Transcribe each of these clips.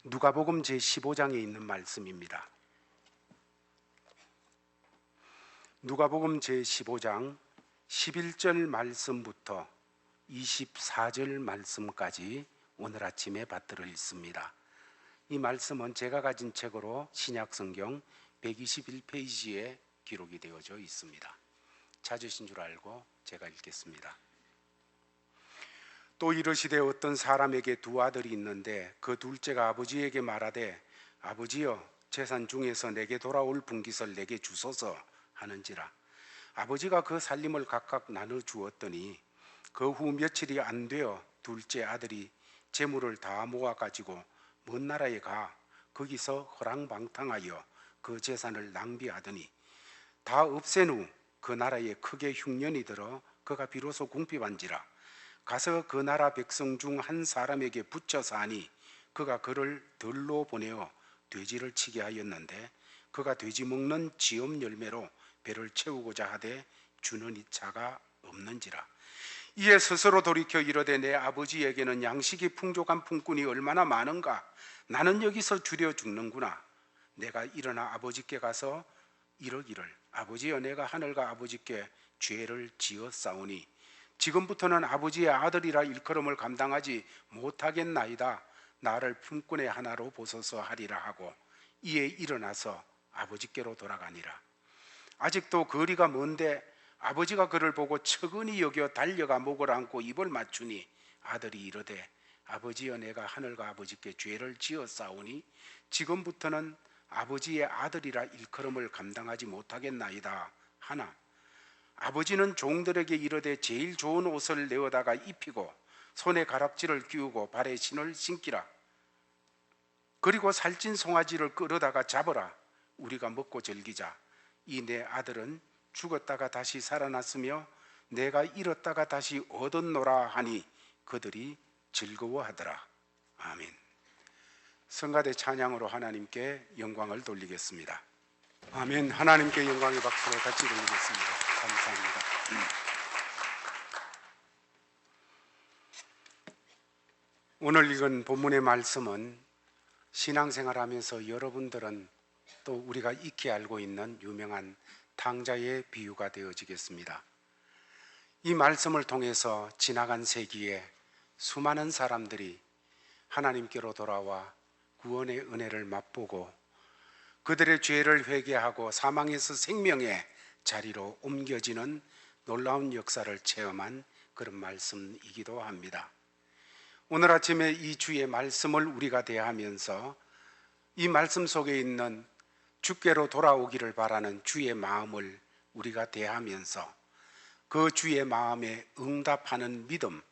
누가복음 제15장에 있는 말씀입니다. 누가복음 제15장 11절 말씀부터 24절 말씀까지 오늘 아침에 받들어 읽습니다. 이 말씀은 제가 가진 책으로 신약성경 121페이지에 기록이 되어져 있습니다. 찾으신 줄 알고 제가 읽겠습니다. 또 이르시되 어떤 사람에게 두 아들이 있는데 그 둘째가 아버지에게 말하되 아버지여 재산 중에서 내게 돌아올 분깃을 내게 주소서 하는지라. 아버지가 그 살림을 각각 나눠 주었더니 그 후 며칠이 안 되어 둘째 아들이 재물을 다 모아 가지고 먼 나라에 가 거기서 허랑방탕하여 그 재산을 낭비하더니 다 없앤 후 그 나라에 크게 흉년이 들어 그가 비로소 궁핍한지라. 가서 그 나라 백성 중 한 사람에게 붙여 사니 그가 그를 들로 보내어 돼지를 치게 하였는데 그가 돼지 먹는 지엄 열매로 배를 채우고자 하되 주는 이차가 없는지라. 이에 스스로 돌이켜 이르되 내 아버지에게는 양식이 풍족한 품꾼이 얼마나 많은가. 나는 여기서 주려 죽는구나. 내가 일어나 아버지께 가서 이르기를 아버지여 내가 하늘과 아버지께 죄를 지었사오니 지금부터는 아버지의 아들이라 일컬음을 감당하지 못하겠나이다. 나를 품꾼의 하나로 보소서 하리라 하고 이에 일어나서 아버지께로 돌아가니라. 아직도 거리가 먼데 아버지가 그를 보고 측은히 여겨 달려가 목을 안고 입을 맞추니 아들이 이르되 아버지여 내가 하늘과 아버지께 죄를 지었사오니 지금부터는 아버지의 아들이라 일컬음을 감당하지 못하겠나이다 하나 아버지는 종들에게 이르되 제일 좋은 옷을 내어다가 입히고 손에 가락지를 끼우고 발에 신을 신기라. 그리고 살찐 송아지를 끌어다가 잡으라. 우리가 먹고 즐기자. 이 내 아들은 죽었다가 다시 살아났으며 내가 잃었다가 다시 얻었노라 하니 그들이 즐거워하더라. 아멘. 성가대 찬양으로 하나님께 영광을 돌리겠습니다. 아멘. 하나님께 영광의 박수로 같이 돌리겠습니다. 감사합니다. 오늘 읽은 본문의 말씀은 신앙생활하면서 여러분들은 또 우리가 익히 알고 있는 유명한 탕자의 비유가 되어지겠습니다. 이 말씀을 통해서 지나간 세기에 수많은 사람들이 하나님께로 돌아와 구원의 은혜를 맛보고 그들의 죄를 회개하고 사망에서 생명의 자리로 옮겨지는 놀라운 역사를 체험한 그런 말씀이기도 합니다. 오늘 아침에 이 주의 말씀을 우리가 대하면서 이 말씀 속에 있는 주께로 돌아오기를 바라는 주의 마음을 우리가 대하면서 그 주의 마음에 응답하는 믿음,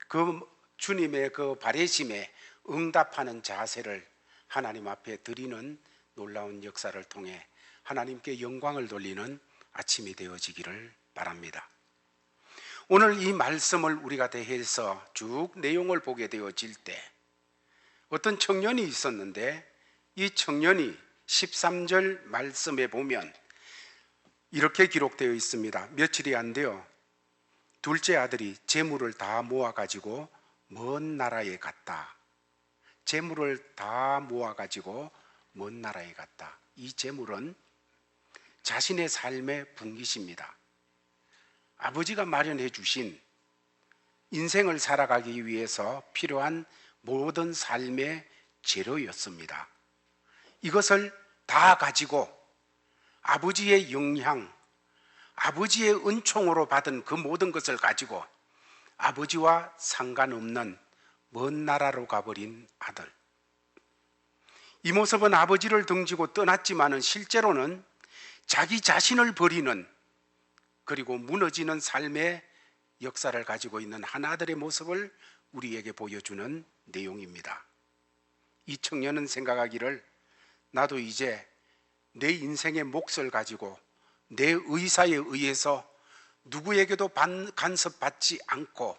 그 주님의 그 바래심에 응답하는 자세를 하나님 앞에 드리는 놀라운 역사를 통해 하나님께 영광을 돌리는 아침이 되어지기를 바랍니다. 오늘 이 말씀을 우리가 대해서 쭉 내용을 보게 되어질 때 어떤 청년이 있었는데 이 청년이 13절 말씀에 보면 이렇게 기록되어 있습니다. 며칠이 안 되어 둘째 아들이 재물을 다 모아가지고 먼 나라에 갔다. 재물을 다 모아가지고 먼 나라에 갔다. 이 재물은 자신의 삶의 분깃입니다. 아버지가 마련해 주신 인생을 살아가기 위해서 필요한 모든 삶의 재료였습니다. 이것을 다 가지고 아버지의 영향, 아버지의 은총으로 받은 그 모든 것을 가지고 아버지와 상관없는 먼 나라로 가버린 아들. 이 모습은 아버지를 등지고 떠났지만은 실제로는 자기 자신을 버리는 그리고 무너지는 삶의 역사를 가지고 있는 한 아들의 모습을 우리에게 보여주는 내용입니다. 이 청년은 생각하기를 나도 이제 내 인생의 몫을 가지고 내 의사에 의해서 누구에게도 간섭받지 않고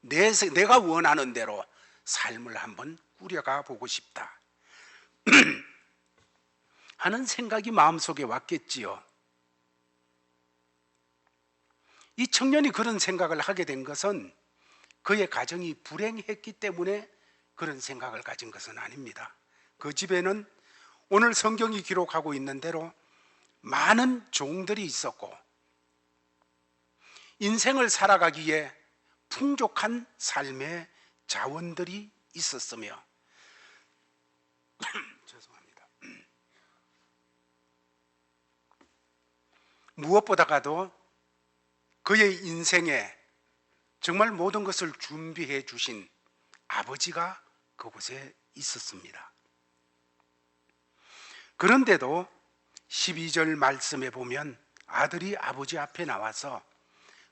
내가 원하는 대로 삶을 한번 꾸려가 보고 싶다 하는 생각이 마음속에 왔겠지요. 이 청년이 그런 생각을 하게 된 것은 그의 가정이 불행했기 때문에 그런 생각을 가진 것은 아닙니다. 그 집에는 오늘 성경이 기록하고 있는 대로 많은 종들이 있었고 인생을 살아가기에 풍족한 삶의 자원들이 있었으며 죄송합니다. 무엇보다가도 그의 인생에 정말 모든 것을 준비해 주신 아버지가 그곳에 있었습니다. 그런데도 12절 말씀에 보면 아들이 아버지 앞에 나와서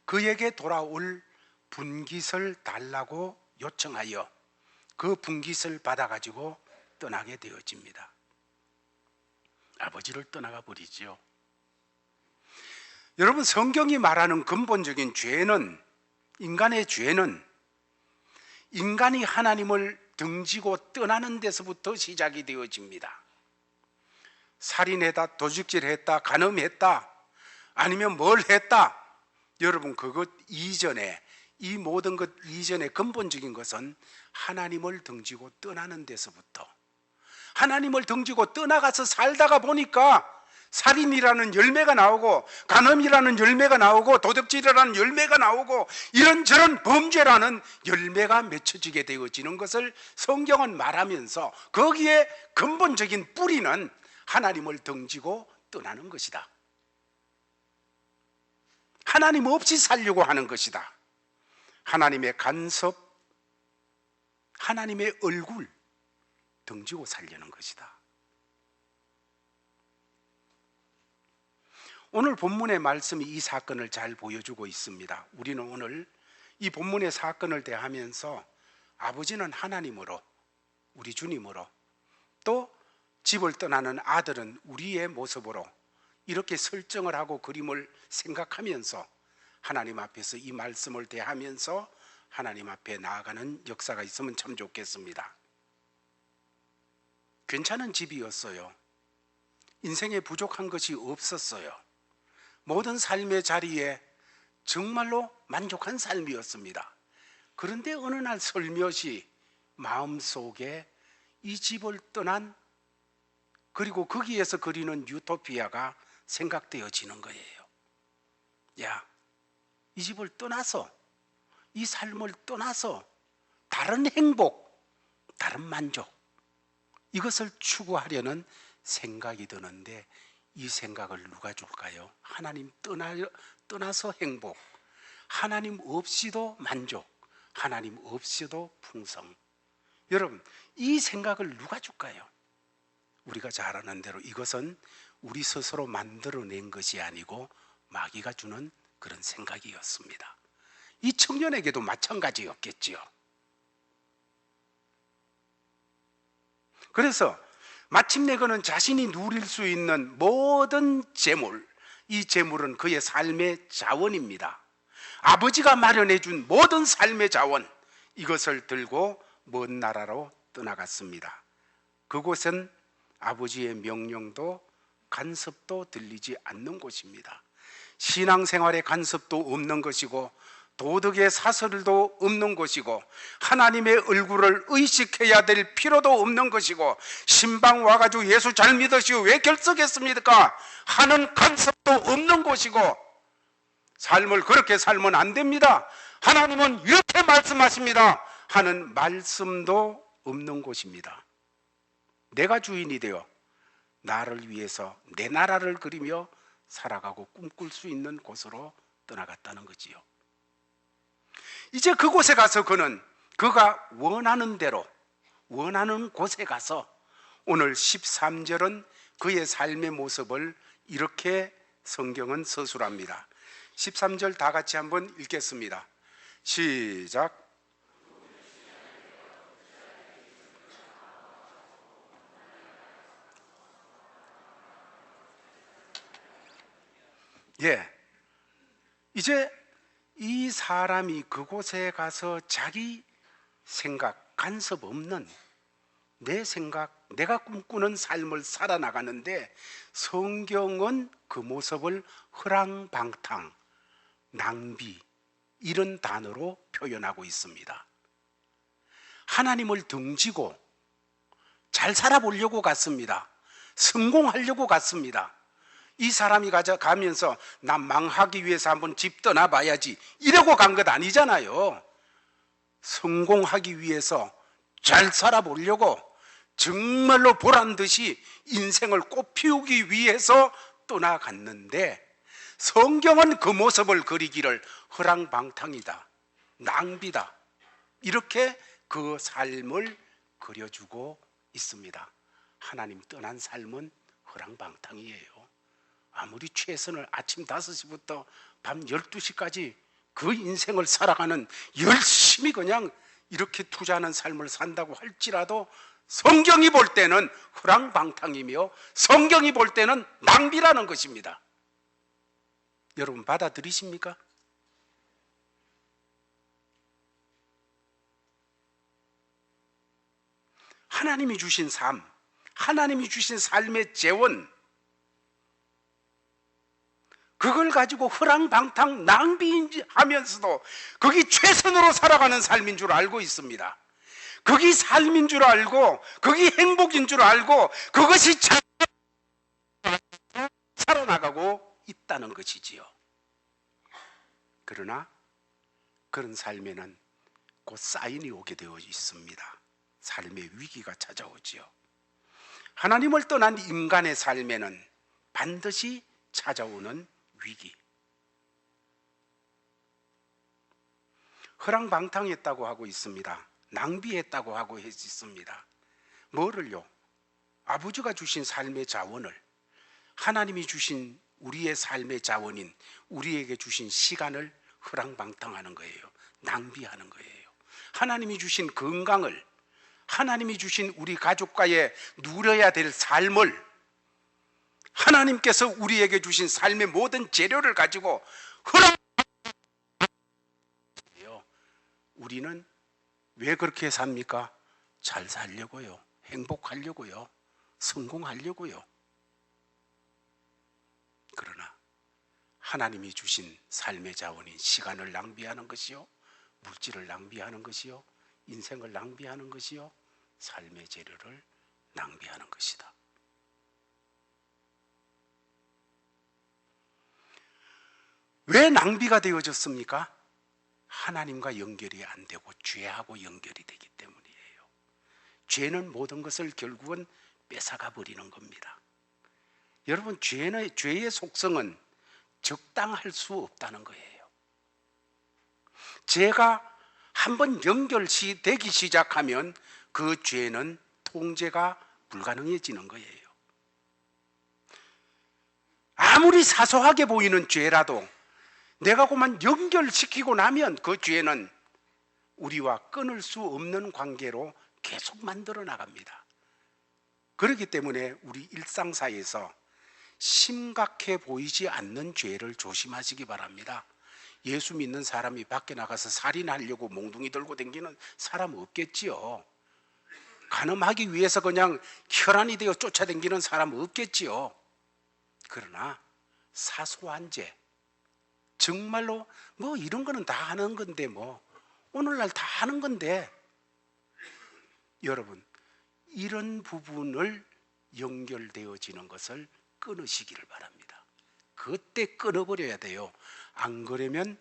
그에게 돌아올 분깃을 달라고 요청하여 그 분깃을 받아가지고 떠나게 되어집니다. 아버지를 떠나가 버리지요. 여러분, 성경이 말하는 근본적인 죄는, 인간의 죄는 인간이 하나님을 등지고 떠나는 데서부터 시작이 되어집니다. 살인했다, 도둑질했다, 간음했다, 아니면 뭘 했다. 여러분, 그것 이전에, 이 모든 것 이전에 근본적인 것은 하나님을 등지고 떠나는 데서부터, 하나님을 등지고 떠나가서 살다가 보니까 살인이라는 열매가 나오고 간음이라는 열매가 나오고 도둑질이라는 열매가 나오고 이런저런 범죄라는 열매가 맺혀지게 되어지는 것을 성경은 말하면서 거기에 근본적인 뿌리는 하나님을 등지고 떠나는 것이다. 하나님 없이 살려고 하는 것이다. 하나님의 간섭, 하나님의 얼굴 등지고 살려는 것이다. 오늘 본문의 말씀이 이 사건을 잘 보여주고 있습니다. 우리는 오늘 이 본문의 사건을 대하면서 아버지는 하나님으로, 우리 주님으로, 또 집을 떠나는 아들은 우리의 모습으로 이렇게 설정을 하고 그림을 생각하면서 하나님 앞에서 이 말씀을 대하면서 하나님 앞에 나아가는 역사가 있으면 참 좋겠습니다. 괜찮은 집이었어요. 인생에 부족한 것이 없었어요. 모든 삶의 자리에 정말로 만족한 삶이었습니다. 그런데 어느 날 슬며시 마음속에 이 집을 떠난, 그리고 거기에서 그리는 유토피아가 생각되어지는 거예요. 야, 이 집을 떠나서, 이 삶을 떠나서 다른 행복, 다른 만족, 이것을 추구하려는 생각이 드는데 이 생각을 누가 줄까요? 하나님 떠나서 행복, 하나님 없이도 만족, 하나님 없이도 풍성. 여러분, 이 생각을 누가 줄까요? 우리가 잘 아는 대로 이것은 우리 스스로 만들어낸 것이 아니고 마귀가 주는 그런 생각이었습니다. 이 청년에게도 마찬가지였겠지요. 그래서 마침내 그는 자신이 누릴 수 있는 모든 재물, 이 재물은 그의 삶의 자원입니다. 아버지가 마련해 준 모든 삶의 자원, 이것을 들고 먼 나라로 떠나갔습니다. 그곳은 아버지의 명령도 간섭도 들리지 않는 곳입니다. 신앙생활의 간섭도 없는 것이고 도덕의 사설도 없는 것이고 하나님의 얼굴을 의식해야 될 필요도 없는 것이고 신방 와가지고 예수 잘 믿으시고 왜 결석했습니까? 하는 간섭도 없는 곳이고 삶을 그렇게 살면 안 됩니다. 하나님은 이렇게 말씀하십니다. 하는 말씀도 없는 곳입니다. 내가 주인이 되어 나를 위해서 내 나라를 그리며 살아가고 꿈꿀 수 있는 곳으로 떠나갔다는 거지요. 이제 그곳에 가서 그는 그가 원하는 대로 원하는 곳에 가서 오늘 13절은 그의 삶의 모습을 이렇게 성경은 서술합니다. 13절 다 같이 한번 읽겠습니다. 시작. 예, 이제 이 사람이 그곳에 가서 자기 생각, 간섭 없는 내 생각, 내가 꿈꾸는 삶을 살아나가는데 성경은 그 모습을 허랑방탕, 낭비 이런 단어로 표현하고 있습니다. 하나님을 등지고 잘 살아보려고 갔습니다. 성공하려고 갔습니다. 이 사람이 가면서 나 망하기 위해서 한번 집 떠나봐야지 이러고 간 것 아니잖아요. 성공하기 위해서 잘 살아보려고 정말로 보란듯이 인생을 꽃피우기 위해서 떠나갔는데, 성경은 그 모습을 그리기를 허랑방탕이다, 낭비다, 이렇게 그 삶을 그려주고 있습니다. 하나님 떠난 삶은 허랑방탕이에요. 아무리 최선을 아침 5시부터 밤 12시까지 그 인생을 살아가는, 열심히 그냥 이렇게 투자하는 삶을 산다고 할지라도 성경이 볼 때는 허랑방탕이며 성경이 볼 때는 낭비라는 것입니다. 여러분 받아들이십니까? 하나님이 주신 삶, 하나님이 주신 삶의 재원, 그걸 가지고 허랑방탕 낭비하면서도 거기 최선으로 살아가는 삶인 줄 알고 있습니다. 거기 삶인 줄 알고, 거기 행복인 줄 알고, 그것이 살아나가고 있다는 것이지요. 그러나 그런 삶에는 곧 사인이 오게 되어 있습니다. 삶의 위기가 찾아오지요. 하나님을 떠난 인간의 삶에는 반드시 찾아오는 위기. 허랑방탕했다고 하고 있습니다. 낭비했다고 하고 있습니다. 뭐를요? 아버지가 주신 삶의 자원을, 하나님이 주신 우리의 삶의 자원인 우리에게 주신 시간을 허랑방탕하는 거예요. 낭비하는 거예요. 하나님이 주신 건강을, 하나님이 주신 우리 가족과의 누려야 될 삶을, 하나님께서 우리에게 주신 삶의 모든 재료를 가지고 우리는 왜 그렇게 삽니까? 잘 살려고요. 행복하려고요. 성공하려고요. 그러나 하나님이 주신 삶의 자원인 시간을 낭비하는 것이요, 물질을 낭비하는 것이요, 인생을 낭비하는 것이요, 삶의 재료를 낭비하는 것이다. 왜 낭비가 되어졌습니까? 하나님과 연결이 안 되고 죄하고 연결이 되기 때문이에요. 죄는 모든 것을 결국은 뺏어가 버리는 겁니다. 여러분, 죄의 속성은 적당할 수 없다는 거예요. 죄가 한번 연결되기 시작하면 그 죄는 통제가 불가능해지는 거예요. 아무리 사소하게 보이는 죄라도 내가 그만 연결시키고 나면 그 죄는 우리와 끊을 수 없는 관계로 계속 만들어 나갑니다. 그렇기 때문에 우리 일상사에서 심각해 보이지 않는 죄를 조심하시기 바랍니다. 예수 믿는 사람이 밖에 나가서 살인하려고 몽둥이 들고 다니는 사람 없겠지요. 간음하기 위해서 그냥 혈안이 되어 쫓아다니는 사람 없겠지요. 그러나 사소한 죄, 정말로 뭐 이런 거는 다 하는 건데, 뭐 오늘날 다 하는 건데, 여러분 이런 부분을 연결되어지는 것을 끊으시기를 바랍니다. 그때 끊어버려야 돼요. 안 그러면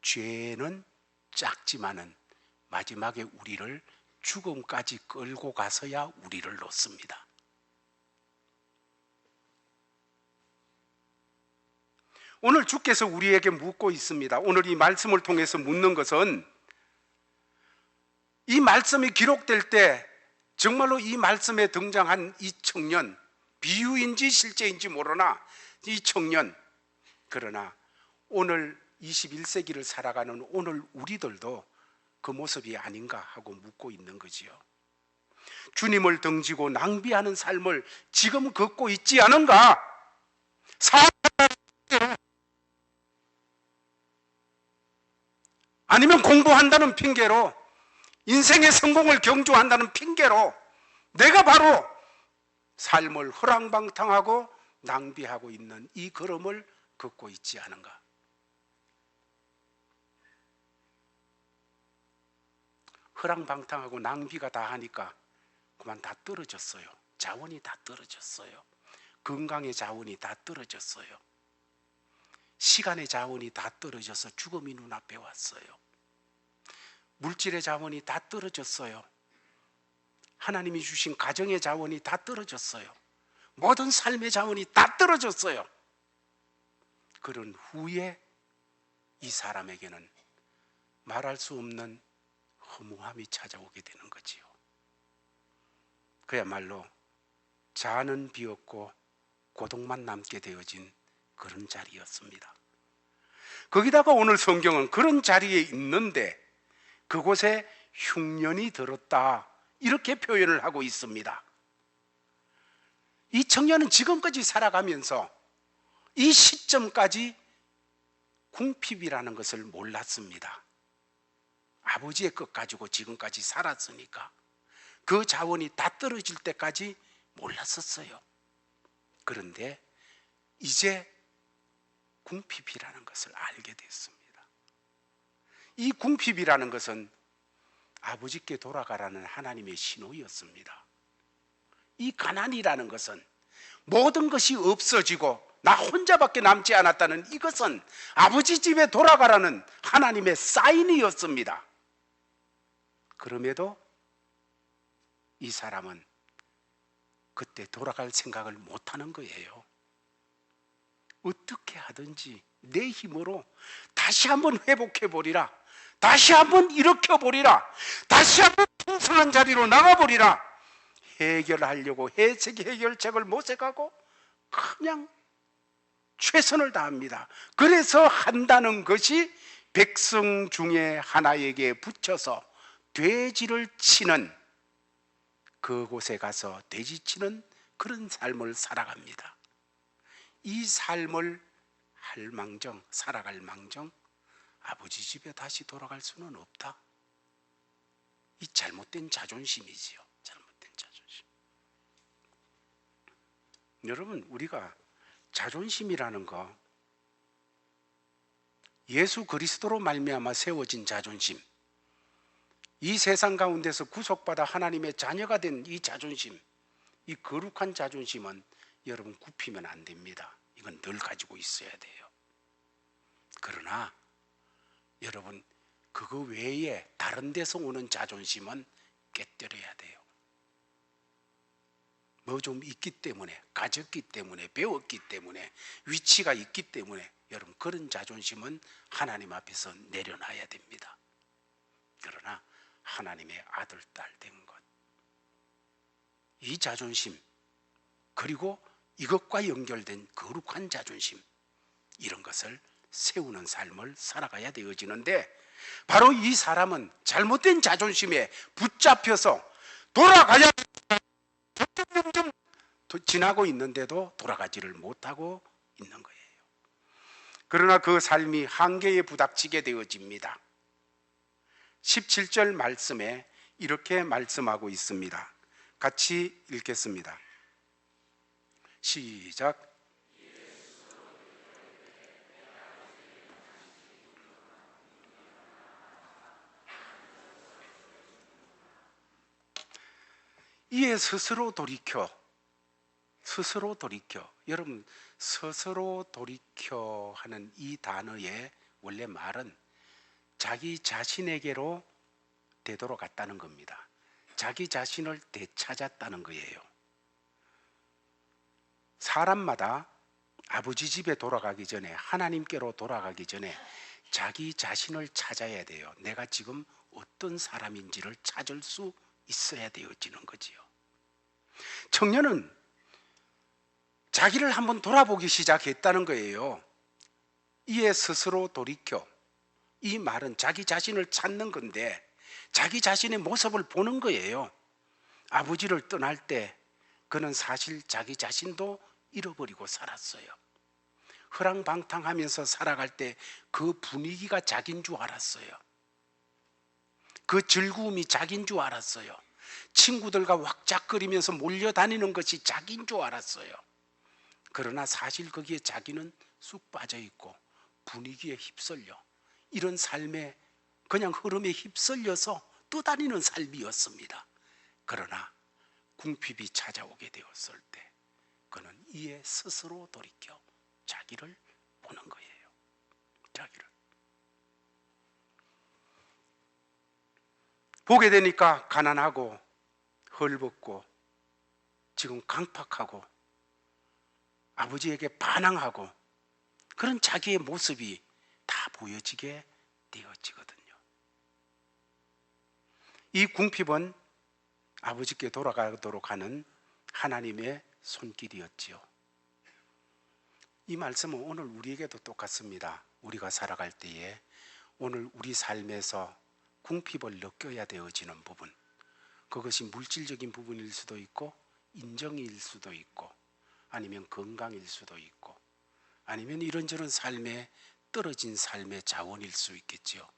죄는 작지만은 마지막에 우리를 죽음까지 끌고 가서야 우리를 놓습니다. 오늘 주께서 우리에게 묻고 있습니다. 오늘 이 말씀을 통해서 묻는 것은, 이 말씀이 기록될 때 정말로 이 말씀에 등장한 이 청년, 비유인지 실제인지 모르나 이 청년, 그러나 오늘 21세기를 살아가는 오늘 우리들도 그 모습이 아닌가 하고 묻고 있는 거지요. 주님을 등지고 낭비하는 삶을 지금 걷고 있지 않은가? 아니면 공부한다는 핑계로, 인생의 성공을 경주한다는 핑계로 내가 바로 삶을 허랑방탕하고 낭비하고 있는 이 걸음을 걷고 있지 않은가? 허랑방탕하고 낭비가 다 하니까 그만 다 떨어졌어요. 자원이 다 떨어졌어요. 건강의 자원이 다 떨어졌어요. 시간의 자원이 다 떨어져서 죽음이 눈앞에 왔어요. 물질의 자원이 다 떨어졌어요. 하나님이 주신 가정의 자원이 다 떨어졌어요. 모든 삶의 자원이 다 떨어졌어요. 그런 후에 이 사람에게는 말할 수 없는 허무함이 찾아오게 되는 거지요. 그야말로 자아는 비었고 고독만 남게 되어진 그런 자리였습니다. 거기다가 오늘 성경은 그런 자리에 있는데 그곳에 흉년이 들었다, 이렇게 표현을 하고 있습니다. 이 청년은 지금까지 살아가면서 이 시점까지 궁핍이라는 것을 몰랐습니다. 아버지의 것 가지고 지금까지 살았으니까 그 자원이 다 떨어질 때까지 몰랐었어요. 그런데 이제 궁핍이라는 것을 알게 됐습니다. 이 궁핍이라는 것은 아버지께 돌아가라는 하나님의 신호였습니다. 이 가난이라는 것은 모든 것이 없어지고 나 혼자밖에 남지 않았다는 이것은 아버지 집에 돌아가라는 하나님의 사인이었습니다. 그럼에도 이 사람은 그때 돌아갈 생각을 못하는 거예요. 어떻게 하든지 내 힘으로 다시 한번 회복해 보리라, 다시 한번 일으켜 보리라, 다시 한번 풍성한 자리로 나가 보리라 해결하려고 해결책을 모색하고 그냥 최선을 다합니다. 그래서 한다는 것이 백성 중에 하나에게 붙여서 돼지를 치는, 그곳에 가서 돼지치는 그런 삶을 살아갑니다. 이 삶을 살아갈 망정 아버지 집에 다시 돌아갈 수는 없다. 이 잘못된 자존심이지요. 잘못된 자존심. 여러분, 우리가 자존심이라는 거, 예수 그리스도로 말미암아 세워진 자존심, 이 세상 가운데서 구속받아 하나님의 자녀가 된 이 자존심, 이 거룩한 자존심은 여러분 굽히면 안 됩니다. 이건 늘 가지고 있어야 돼요. 그러나 여러분, 그거 외에 다른 데서 오는 자존심은 깨뜨려야 돼요. 뭐 좀 있기 때문에, 가졌기 때문에, 배웠기 때문에, 위치가 있기 때문에 여러분 그런 자존심은 하나님 앞에서 내려놔야 됩니다. 그러나 하나님의 아들, 딸 된 것, 이 자존심, 그리고 이것과 연결된 거룩한 자존심, 이런 것을 세우는 삶을 살아가야 되어지는데, 바로 이 사람은 잘못된 자존심에 붙잡혀서 돌아가야 좀 지나고 있는데도 돌아가지를 못하고 있는 거예요. 그러나 그 삶이 한계에 부닥치게 되어집니다. 17절 말씀에 이렇게 말씀하고 있습니다. 같이 읽겠습니다. 시작. 이에 스스로 돌이켜. 여러분, 스스로 돌이켜 하는 이 단어의 원래 말은 자기 자신에게로 되돌아갔다는 겁니다. 자기 자신을 되찾았다는 거예요. 사람마다 아버지 집에 돌아가기 전에, 하나님께로 돌아가기 전에 자기 자신을 찾아야 돼요. 내가 지금 어떤 사람인지를 찾을 수 있어야 되어지는 거지요. 청년은 자기를 한번 돌아보기 시작했다는 거예요. 이에 스스로 돌이켜. 이 말은 자기 자신을 찾는 건데 자기 자신의 모습을 보는 거예요. 아버지를 떠날 때 그는 사실 자기 자신도 잃어버리고 살았어요. 허랑방탕하면서 살아갈 때 그 분위기가 자기인 줄 알았어요. 그 즐거움이 자기인 줄 알았어요. 친구들과 왁작거리면서 몰려다니는 것이 자기인 줄 알았어요. 그러나 사실 거기에 자기는 쑥 빠져있고 분위기에 휩쓸려 이런 삶에 그냥 흐름에 휩쓸려서 떠다니는 삶이었습니다. 그러나 궁핍이 찾아오게 되었을 때 그는 이에 스스로 돌이켜 자기를 보는 거예요. 자기를 보게 되니까 가난하고 헐벗고 지금 강팍하고 아버지에게 반항하고 그런 자기의 모습이 다 보여지게 되어지거든요. 이 궁핍은 아버지께 돌아가도록 하는 하나님의 손길이었지요. 이 말씀은 오늘 우리에게도 똑같습니다. 우리가 살아갈 때에 오늘 우리 삶에서 궁핍을 느껴야 되어지는 부분, 그것이 물질적인 부분일 수도 있고 인정일 수도 있고 아니면 건강일 수도 있고 아니면 이런저런 삶에 떨어진 삶의 자원일 수 있겠지요.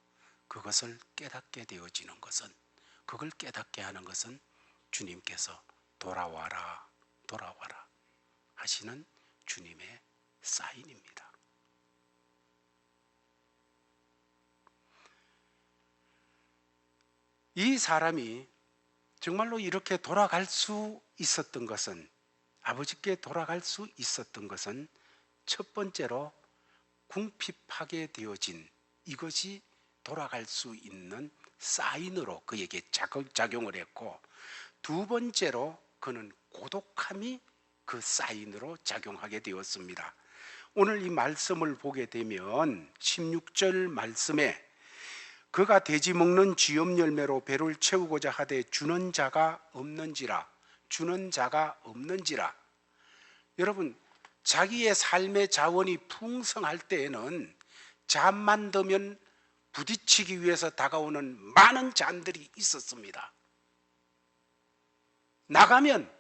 그것을 깨닫게 되어지는 것은, 그걸 깨닫게 하는 것은 주님께서 돌아와라 돌아와라 하시는 주님의 사인입니다. 이 사람이 정말로 이렇게 돌아갈 수 있었던 것은, 아버지께 돌아갈 수 있었던 것은 첫 번째로 궁핍하게 되어진 이것이 돌아갈 수 있는 사인으로 그에게 작용을 했고, 두 번째로 그는 고독함이 그 사인으로 작용하게 되었습니다. 오늘 이 말씀을 보게 되면 16절 말씀에 그가 돼지 먹는 쥐염 열매로 배를 채우고자 하되 주는 자가 없는지라, 주는 자가 없는지라. 여러분, 자기의 삶의 자원이 풍성할 때에는 잠만 들면 부딪히기 위해서 다가오는 많은 잔들이 있었습니다. 나가면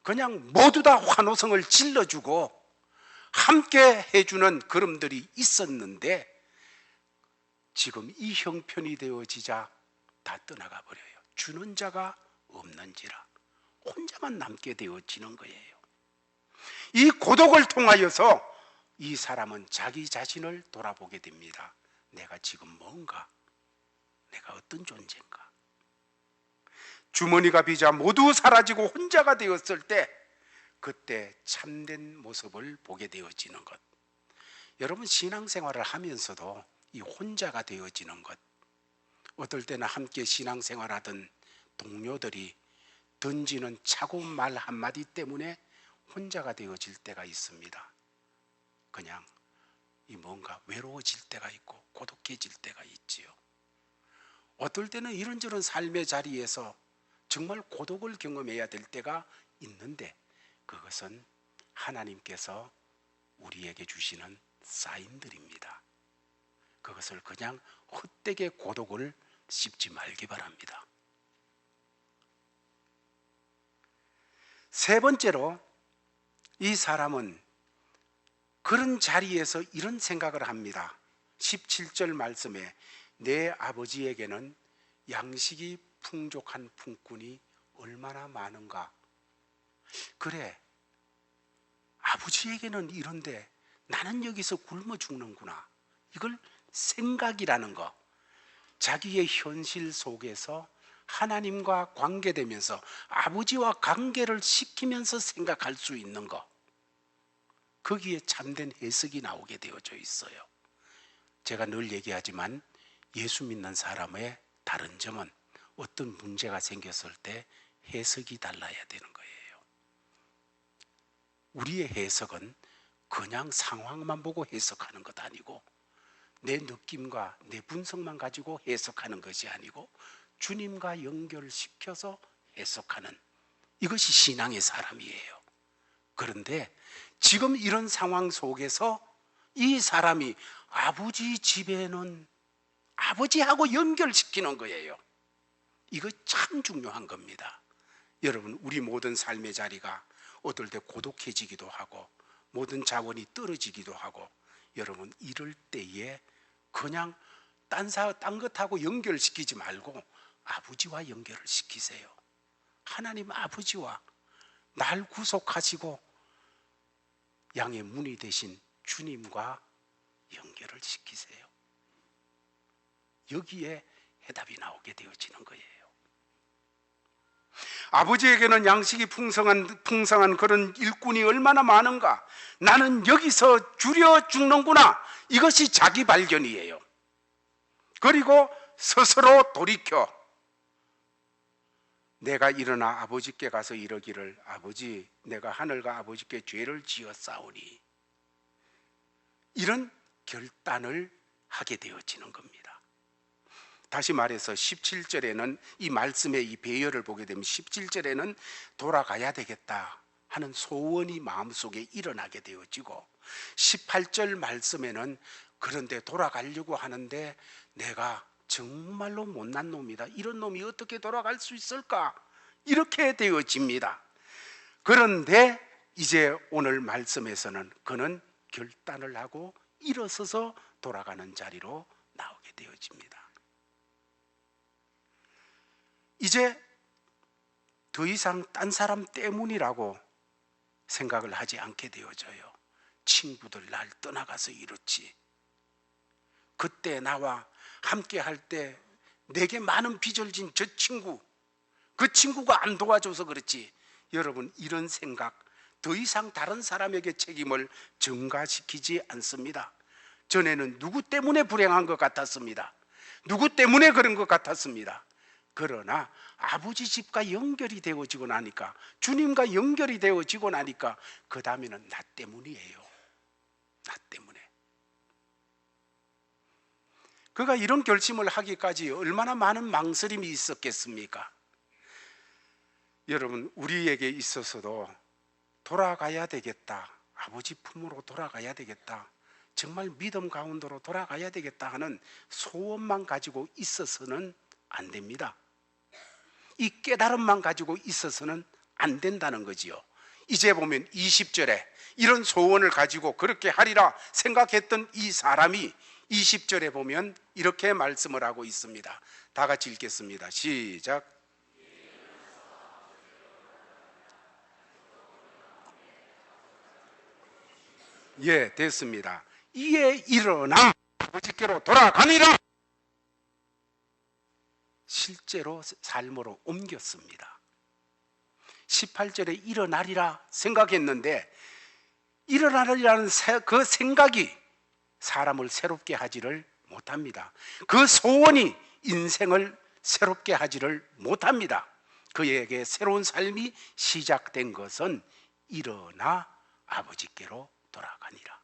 그냥 모두 다 환호성을 질러주고 함께 해주는 걸음들이 있었는데 지금 이 형편이 되어지자 다 떠나가 버려요. 주는 자가 없는지라 혼자만 남게 되어지는 거예요. 이 고독을 통하여서 이 사람은 자기 자신을 돌아보게 됩니다. 내가 지금 뭔가, 내가 어떤 존재인가. 주머니가 비자 모두 사라지고 혼자가 되었을 때 그때 참된 모습을 보게 되어지는 것. 여러분, 신앙생활을 하면서도 이 혼자가 되어지는 것, 어떨 때는 함께 신앙생활하던 동료들이 던지는 차가운 말 한마디 때문에 혼자가 되어질 때가 있습니다. 그냥 이 뭔가 외로워질 때가 있고 고독해질 때가 있지요. 어떨 때는 이런저런 삶의 자리에서 정말 고독을 경험해야 될 때가 있는데 그것은 하나님께서 우리에게 주시는 사인들입니다. 그것을 그냥 헛되게 고독을 씹지 말기 바랍니다. 세 번째로 이 사람은 그런 자리에서 이런 생각을 합니다. 17절 말씀에 내 아버지에게는 양식이 풍족한 품꾼이 얼마나 많은가. 그래, 아버지에게는 이런데 나는 여기서 굶어 죽는구나. 이걸 생각이라는 거, 자기의 현실 속에서 하나님과 관계되면서 아버지와 관계를 시키면서 생각할 수 있는 거, 거기에 참된 해석이 나오게 되어져 있어요. 제가 늘 얘기하지만 예수 믿는 사람의 다른 점은 어떤 문제가 생겼을 때 해석이 달라야 되는 거예요. 우리의 해석은 그냥 상황만 보고 해석하는 것 아니고 내 느낌과 내 분석만 가지고 해석하는 것이 아니고 주님과 연결시켜서 해석하는, 이것이 신앙의 사람이에요. 그런데 지금 이런 상황 속에서 이 사람이 아버지 집에는 아버지하고 연결시키는 거예요. 이거 참 중요한 겁니다. 여러분, 우리 모든 삶의 자리가 어떨 때 고독해지기도 하고 모든 자원이 떨어지기도 하고, 여러분 이럴 때에 그냥 딴 것하고 연결시키지 말고 아버지와 연결을 시키세요. 하나님 아버지와 날 구속하시고 양의 문이 되신 주님과 연결을 시키세요. 여기에 해답이 나오게 되어지는 거예요. 아버지에게는 양식이 풍성한 그런 일꾼이 얼마나 많은가. 나는 여기서 줄여 죽는구나. 이것이 자기 발견이에요. 그리고 스스로 돌이켜 내가 일어나 아버지께 가서 이러기를, 아버지, 내가 하늘과 아버지께 죄를 지었사오니, 이런 결단을 하게 되어지는 겁니다. 다시 말해서 17절에는 이 말씀의 이 배열을 보게 되면 17절에는 돌아가야 되겠다 하는 소원이 마음속에 일어나게 되어지고, 18절 말씀에는 그런데 돌아가려고 하는데 내가 정말로 못난 놈이다, 이런 놈이 어떻게 돌아갈 수 있을까, 이렇게 되어집니다. 그런데 이제 오늘 말씀에서는 그는 결단을 하고 일어서서 돌아가는 자리로 나오게 되어집니다. 이제 더 이상 딴 사람 때문이라고 생각을 하지 않게 되어져요. 친구들 날 떠나가서 이렇지, 그때 나와 함께 할 때 내게 많은 빚을 진 저 친구, 그 친구가 안 도와줘서 그렇지. 여러분, 이런 생각 더 이상 다른 사람에게 책임을 전가시키지 않습니다. 전에는 누구 때문에 불행한 것 같았습니다. 누구 때문에 그런 것 같았습니다. 그러나 아버지 집과 연결이 되어지고 나니까, 주님과 연결이 되어지고 나니까 그 다음에는 나 때문이에요. 나 때문에. 그가 이런 결심을 하기까지 얼마나 많은 망설임이 있었겠습니까? 여러분, 우리에게 있어서도 돌아가야 되겠다, 아버지 품으로 돌아가야 되겠다, 정말 믿음 가운데로 돌아가야 되겠다 하는 소원만 가지고 있어서는 안 됩니다. 이 깨달음만 가지고 있어서는 안 된다는 거지요. 이제 보면 20절에 이런 소원을 가지고 그렇게 하리라 생각했던 이 사람이 20절에 보면 이렇게 말씀을 하고 있습니다. 다 같이 읽겠습니다. 시작. 예, 됐습니다. 이에 일어나 아버지께로 돌아가니라. 실제로 삶으로 옮겼습니다. 18절에 일어나리라 생각했는데, 일어나리라는 그 생각이 사람을 새롭게 하지를 못합니다. 그 소원이 인생을 새롭게 하지를 못합니다. 그에게 새로운 삶이 시작된 것은 일어나 아버지께로 돌아가니라.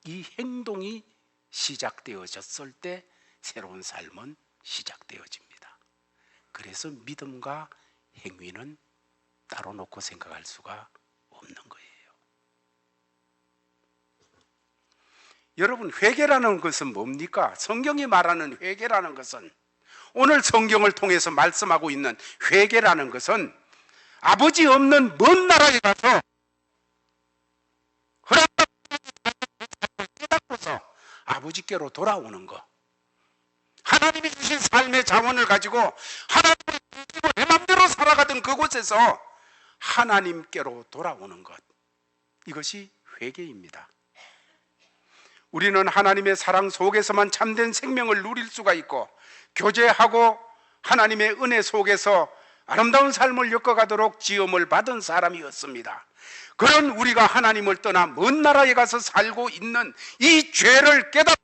이 행동이 시작되어졌을 때 새로운 삶은 시작되어집니다. 그래서 믿음과 행위는 따로 놓고 생각할 수가 없는 거예요. 여러분, 회개라는 것은 뭡니까? 성경이 말하는 회개라는 것은, 오늘 성경을 통해서 말씀하고 있는 회개라는 것은 아버지 없는 먼 나라에 가서 깨닫고서 아버지께로 돌아오는 것, 하나님이 주신 삶의 자원을 가지고 하나님을 믿고 내 맘대로 살아가던 그곳에서 하나님께로 돌아오는 것, 이것이 회개입니다. 우리는 하나님의 사랑 속에서만 참된 생명을 누릴 수가 있고, 교제하고 하나님의 은혜 속에서 아름다운 삶을 엮어가도록 지음을 받은 사람이었습니다. 그런 우리가 하나님을 떠나 먼 나라에 가서 살고 있는 이 죄를 깨닫고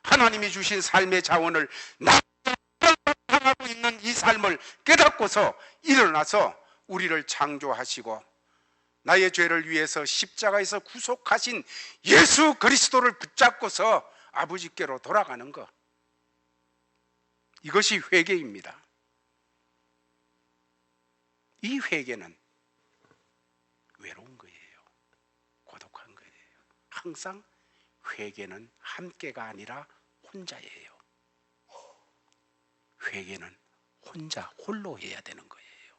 하나님이 주신 삶의 자원을 나타나고 있는 이 삶을 깨닫고서 일어나서 우리를 창조하시고 나의 죄를 위해서 십자가에서 구속하신 예수 그리스도를 붙잡고서 아버지께로 돌아가는 것, 이것이 회개입니다. 이 회개는 외로운 거예요. 고독한 거예요. 항상 회개는 함께가 아니라 혼자예요. 회개는 홀로 해야 되는 거예요.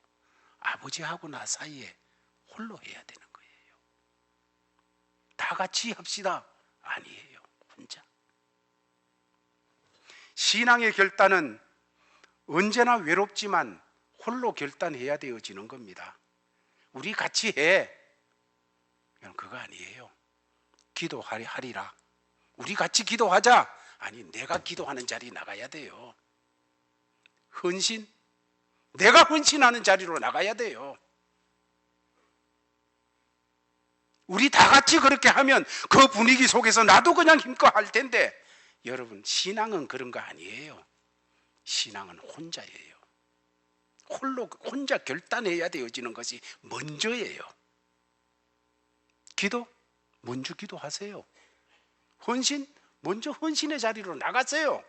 아버지하고 나 사이에 홀로 해야 되는 거예요. 다 같이 합시다, 아니에요. 혼자. 신앙의 결단은 언제나 외롭지만 홀로 결단해야 되어지는 겁니다. 우리 같이 해, 그냥 그거 아니에요. 기도하리라, 우리 같이 기도하자 아니, 내가 기도하는 자리 나가야 돼요. 헌신? 내가 헌신하는 자리로 나가야 돼요. 우리 다 같이 그렇게 하면 그 분위기 속에서 나도 그냥 힘껏 할 텐데, 여러분, 신앙은 그런 거 아니에요. 신앙은 혼자예요. 혼자 결단해야 되어지는 것이 먼저예요. 기도? 먼저 기도하세요. 헌신? 먼저 헌신의 자리로 나가세요.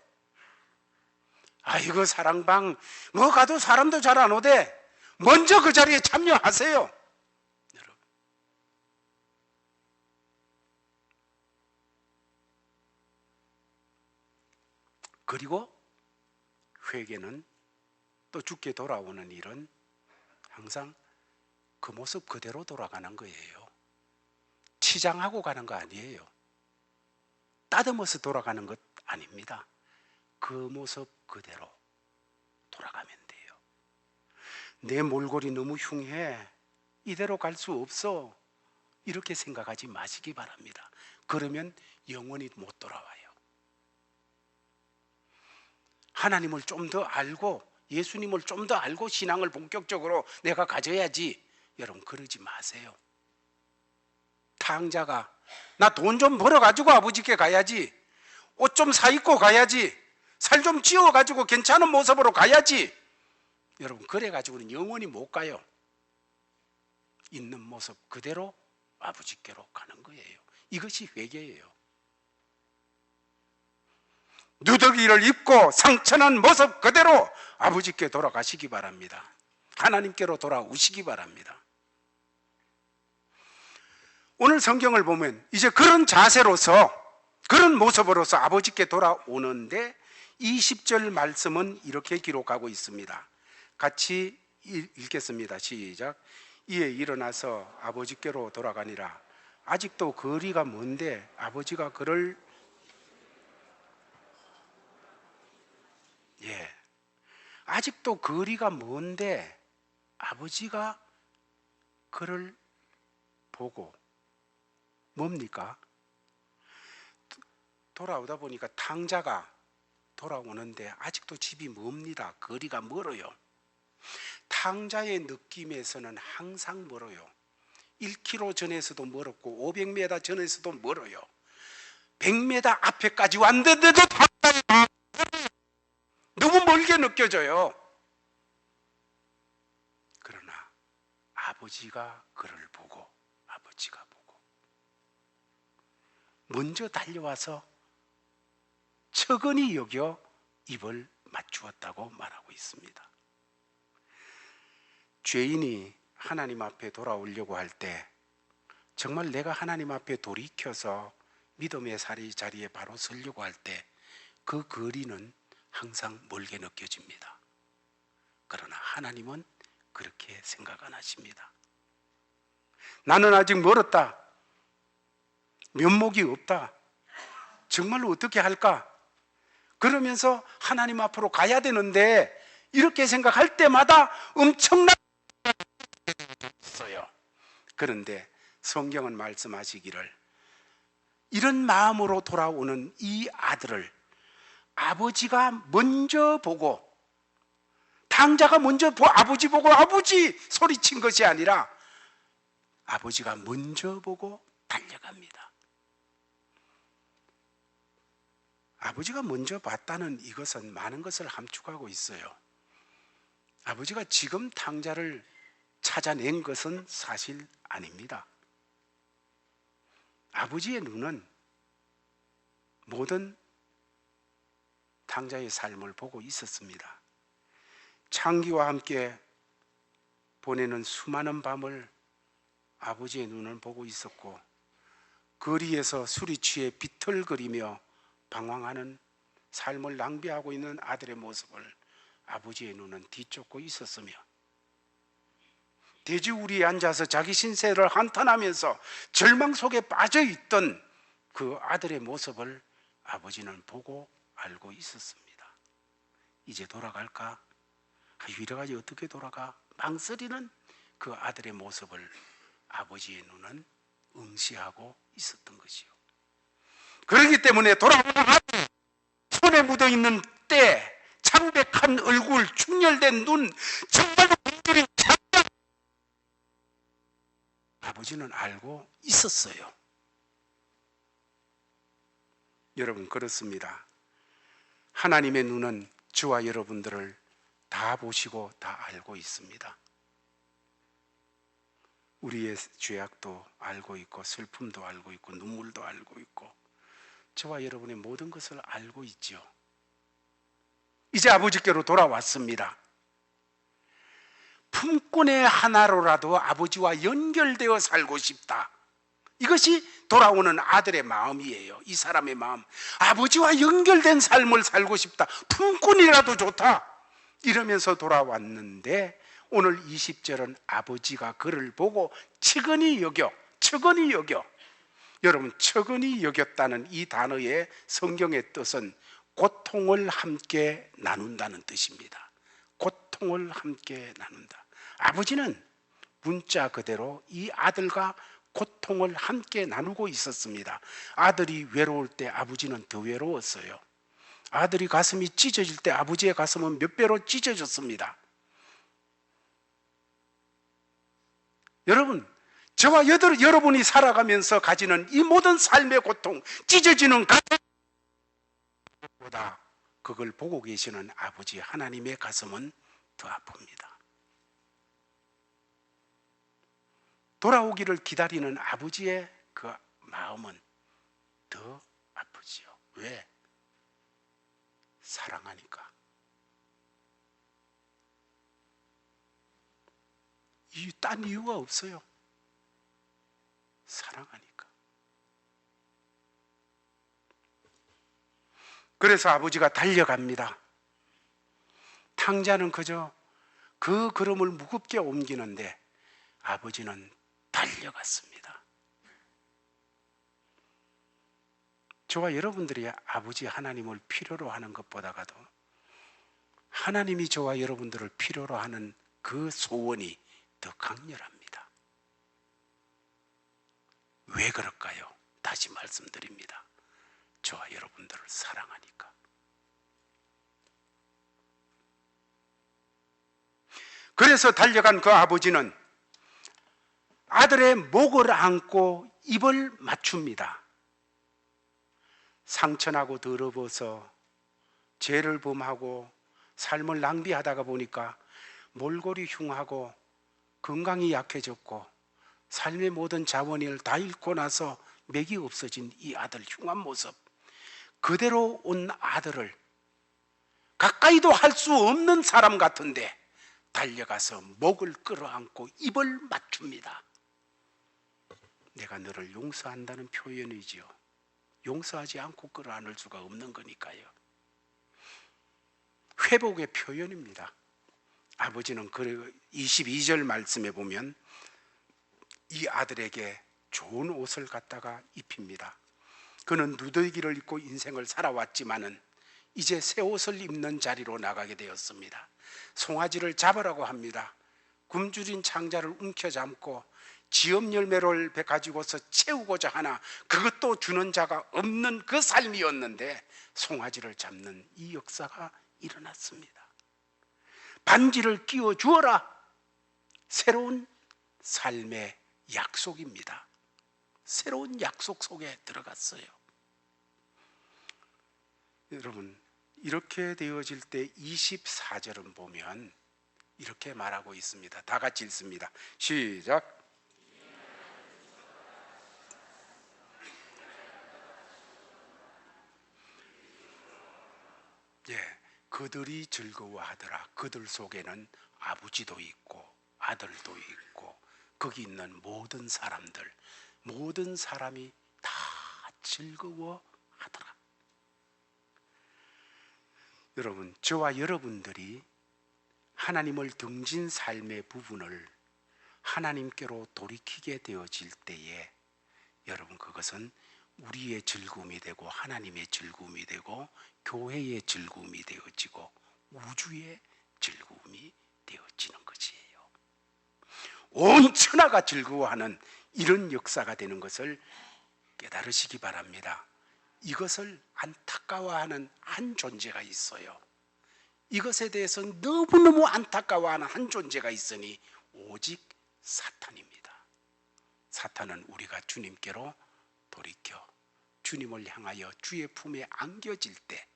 아이고, 사랑방 뭐 가도 사람도 잘 안 오대. 먼저 그 자리에 참여하세요. 여러분, 그리고 회개는 또 죽게 돌아오는 일은 항상 그 모습 그대로 돌아가는 거예요. 치장하고 가는 거 아니에요. 따듬어서 돌아가는 것 아닙니다. 그 모습 그대로 돌아가면 돼요. 내 몰골이 너무 흉해, 이대로 갈 수 없어, 이렇게 생각하지 마시기 바랍니다. 그러면 영원히 못 돌아와요. 하나님을 좀 더 알고, 예수님을 좀 더 알고 신앙을 본격적으로 내가 가져야지. 여러분, 그러지 마세요. 탕자가 나 돈 좀 벌어가지고 아버지께 가야지, 옷 좀 사 입고 가야지, 살 좀 찌워가지고 괜찮은 모습으로 가야지. 여러분, 그래가지고는 영원히 못 가요. 있는 모습 그대로 아버지께로 가는 거예요. 이것이 회개예요. 누더기를 입고 상처난 모습 그대로 아버지께 돌아가시기 바랍니다. 하나님께로 돌아오시기 바랍니다. 오늘 성경을 보면 이제 그런 자세로서, 그런 모습으로서 아버지께 돌아오는데 20절 말씀은 이렇게 기록하고 있습니다. 같이 읽겠습니다. 시작. 이에 일어나서 아버지께로 돌아가니라. 아직도 거리가 먼데 아버지가 그를 아직도 거리가 먼데 아버지가 그를 보고, 뭡니까? 돌아오다 보니까 탕자가 돌아오는데 아직도 집이 멉니다. 거리가 멀어요. 탕자의 느낌에서는 항상 멀어요. 1km 전에서도 멀었고 500m 전에서도 멀어요. 100m 앞에까지 왔는데도 너무 멀게 느껴져요. 그러나 아버지가 그를 보고, 아버지가 보고 먼저 달려와서 처근히 여겨 입을 맞추었다고 말하고 있습니다. 죄인이 하나님 앞에 돌아오려고 할 때, 정말 내가 하나님 앞에 돌이켜서 믿음의 자리에 바로 서려고 할 때 그 거리는 항상 멀게 느껴집니다. 그러나 하나님은 그렇게 생각 안 하십니다. 나는 아직 멀었다, 면목이 없다, 정말로 어떻게 할까? 그러면서 하나님 앞으로 가야 되는데, 이렇게 생각할 때마다 엄청나게 있어요. 그런데 성경은 말씀하시기를, 이런 마음으로 돌아오는 이 아들을 아버지가 먼저 보고, 탕자가 먼저 아버지 보고 아버지 소리친 것이 아니라 아버지가 먼저 보고 달려갑니다. 아버지가 먼저 봤다는 이것은 많은 것을 함축하고 있어요. 아버지가 지금 탕자를 찾아낸 것은 사실 아닙니다. 아버지의 눈은 모든 탕자의 삶을 보고 있었습니다. 창기와 함께 보내는 수많은 밤을 아버지의 눈은 보고 있었고, 거리에서 술이 취해 비틀거리며 방황하는, 삶을 낭비하고 있는 아들의 모습을 아버지의 눈은 뒤쫓고 있었으며, 돼지우리에 앉아서 자기 신세를 한탄하면서 절망 속에 빠져있던 그 아들의 모습을 아버지는 보고 알고 있었습니다. 이제 돌아갈까? 이래가지고 어떻게 돌아가? 망설이는 그 아들의 모습을 아버지의 눈은 응시하고 있었던 것이요. 그렇기 때문에 돌아오는 아들, 있는 때 창백한 얼굴, 충혈된 눈, 정말로 분들이 아버지는 알고 있었어요. 여러분, 그렇습니다. 하나님의 눈은 저와 여러분들을 다 보시고 다 알고 있습니다. 우리의 죄악도 알고 있고 슬픔도 알고 있고 눈물도 알고 있고 저와 여러분의 모든 것을 알고 있죠. 이제 아버지께로 돌아왔습니다. 품꾼의 하나로라도 아버지와 연결되어 살고 싶다. 이것이 돌아오는 아들의 마음이에요. 이 사람의 마음. 아버지와 연결된 삶을 살고 싶다. 품꾼이라도 좋다. 이러면서 돌아왔는데 오늘 20절은 아버지가 그를 보고 측은히 여겨. 여러분, 측은히 여겼다는 이 단어의 성경의 뜻은 고통을 함께 나눈다는 뜻입니다. 고통을 함께 나눈다. 아버지는 문자 그대로 이 아들과 고통을 함께 나누고 있었습니다. 아들이 외로울 때 아버지는 더 외로웠어요. 아들이 가슴이 찢어질 때 아버지의 가슴은 몇 배로 찢어졌습니다. 여러분, 저와 여러분이 살아가면서 가지는 이 모든 삶의 고통, 찢어지는 가슴보다 그걸 보고 계시는 아버지 하나님의 가슴은 더 아픕니다. 돌아오기를 기다리는 아버지의 그 마음은 더 아프지요. 왜? 사랑하니까. 딴 이유가 없어요. 사랑하니까. 그래서 아버지가 달려갑니다. 탕자는 그저 그 걸음을 무겁게 옮기는데 아버지는 달려갔습니다. 저와 여러분들이 아버지 하나님을 필요로 하는 것보다가도 하나님이 저와 여러분들을 필요로 하는 그 소원이 더 강렬합니다. 왜 그럴까요? 다시 말씀드립니다. 저와 여러분들을 사랑하니까. 그래서 달려간 그 아버지는 아들의 목을 안고 입을 맞춥니다. 상처나고 더러워서 죄를 범하고 삶을 낭비하다가 보니까 몰골이 흉하고 건강이 약해졌고 삶의 모든 자원을 다 잃고 나서 맥이 없어진 이 아들 흉한 모습, 그대로 온 아들을 가까이도 할 수 없는 사람 같은데 달려가서 목을 끌어안고 입을 맞춥니다. 내가 너를 용서한다는 표현이지요. 용서하지 않고 끌어안을 수가 없는 거니까요. 회복의 표현입니다. 아버지는 22절 말씀에 보면 이 아들에게 좋은 옷을 갖다가 입힙니다. 그는 누더기를 입고 인생을 살아왔지만은 이제 새 옷을 입는 자리로 나가게 되었습니다. 송아지를 잡으라고 합니다. 굶주린 창자를 움켜잡고 지업 열매를 가지고서 채우고자 하나 그것도 주는 자가 없는 그 삶이었는데 송아지를 잡는 이 역사가 일어났습니다. 반지를 끼워 주어라. 새로운 삶의 약속입니다. 새로운 약속 속에 들어갔어요. 여러분, 이렇게 되어질 때 24절은 보면 이렇게 말하고 있습니다. 다 같이 읽습니다. 시작. 예, 그들이 즐거워하더라. 그들 속에는 아버지도 있고 아들도 있고 거기 있는 모든 사람들, 모든 사람이 다 즐거워하더라. 여러분, 저와 여러분들이 하나님을 등진 삶의 부분을 하나님께로 돌이키게 되어질 때에 여러분, 그것은 우리의 즐거움이 되고 하나님의 즐거움이 되고 교회의 즐거움이 되어지고 우주의 즐거움이 되어지는 것이에요. 온 천하가 즐거워하는 이런 역사가 되는 것을 깨달으시기 바랍니다. 이것을 안타까워하는 한 존재가 있어요. 이것에 대해서 너무너무 안타까워하는 한 존재가 있으니 오직 사탄입니다. 사탄은 우리가 주님께로 돌이켜 주님을 향하여 주의 품에 안겨질 때,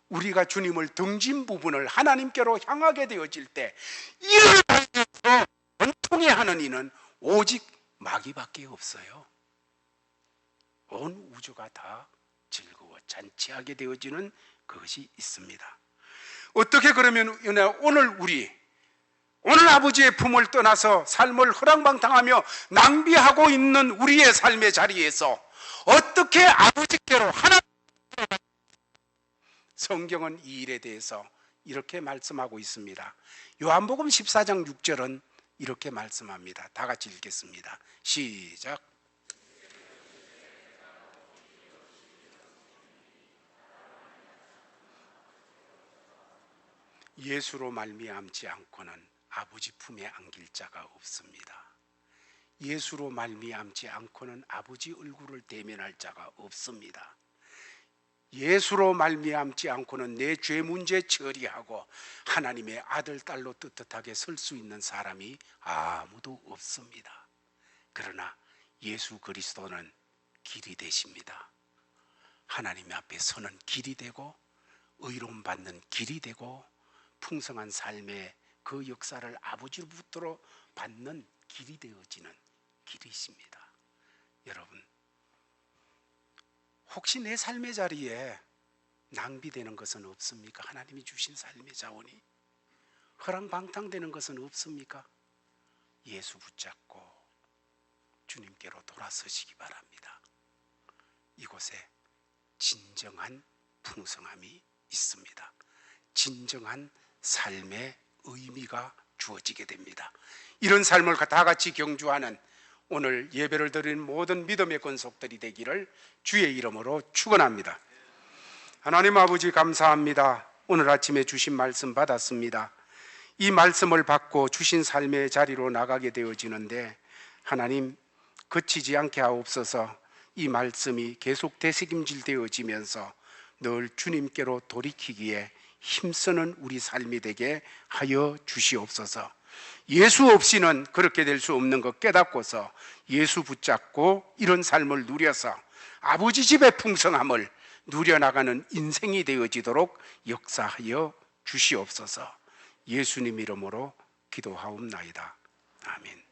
우리가 주님을 등진 부분을 하나님께로 향하게 되어질 때, 이를 통해서 원통해하는 이는 오직 마귀밖에 없어요. 온 우주가 다 즐거워 잔치하게 되어지는 그것이 있습니다. 어떻게 그러면 오늘 아버지의 품을 떠나서 삶을 허랑방탕하며 낭비하고 있는 우리의 삶의 자리에서 어떻게 아버지께로 하나님, 성경은 이 일에 대해서 이렇게 말씀하고 있습니다. 요한복음 14장 6절은 이렇게 말씀합니다. 다 같이 읽겠습니다. 시작. 예수로 말미암지 않고는 아버지 품에 안길 자가 없습니다. 예수로 말미암지 않고는 아버지 얼굴을 대면할 자가 없습니다. 예수로 말미암지 않고는 내 죄 문제 처리하고 하나님의 아들, 딸로 떳떳하게 설 수 있는 사람이 아무도 없습니다. 그러나 예수 그리스도는 길이 되십니다. 하나님 앞에 서는 길이 되고 의로움 받는 길이 되고 풍성한 삶의 그 역사를 아버지로부터 받는 길이 되어지는 길이십니다. 여러분, 혹시 내 삶의 자리에 낭비되는 것은 없습니까? 하나님이 주신 삶의 자원이 허랑방탕되는 것은 없습니까? 예수 붙잡고 주님께로 돌아서시기 바랍니다. 이곳에 진정한 풍성함이 있습니다. 진정한 삶의 의미가 주어지게 됩니다. 이런 삶을 다 같이 경주하는 오늘 예배를 드리는 모든 믿음의 권속들이 되기를 주의 이름으로 축원합니다. 하나님 아버지 감사합니다. 오늘 아침에 주신 말씀 받았습니다. 이 말씀을 받고 주신 삶의 자리로 나가게 되어지는데 하나님 그치지 않게 하옵소서. 이 말씀이 계속 되새김질 되어지면서 늘 주님께로 돌이키기에 힘쓰는 우리 삶이 되게 하여 주시옵소서. 예수 없이는 그렇게 될 수 없는 것 깨닫고서 예수 붙잡고 이런 삶을 누려서 아버지 집의 풍성함을 누려나가는 인생이 되어지도록 역사하여 주시옵소서. 예수님 이름으로 기도하옵나이다. 아멘.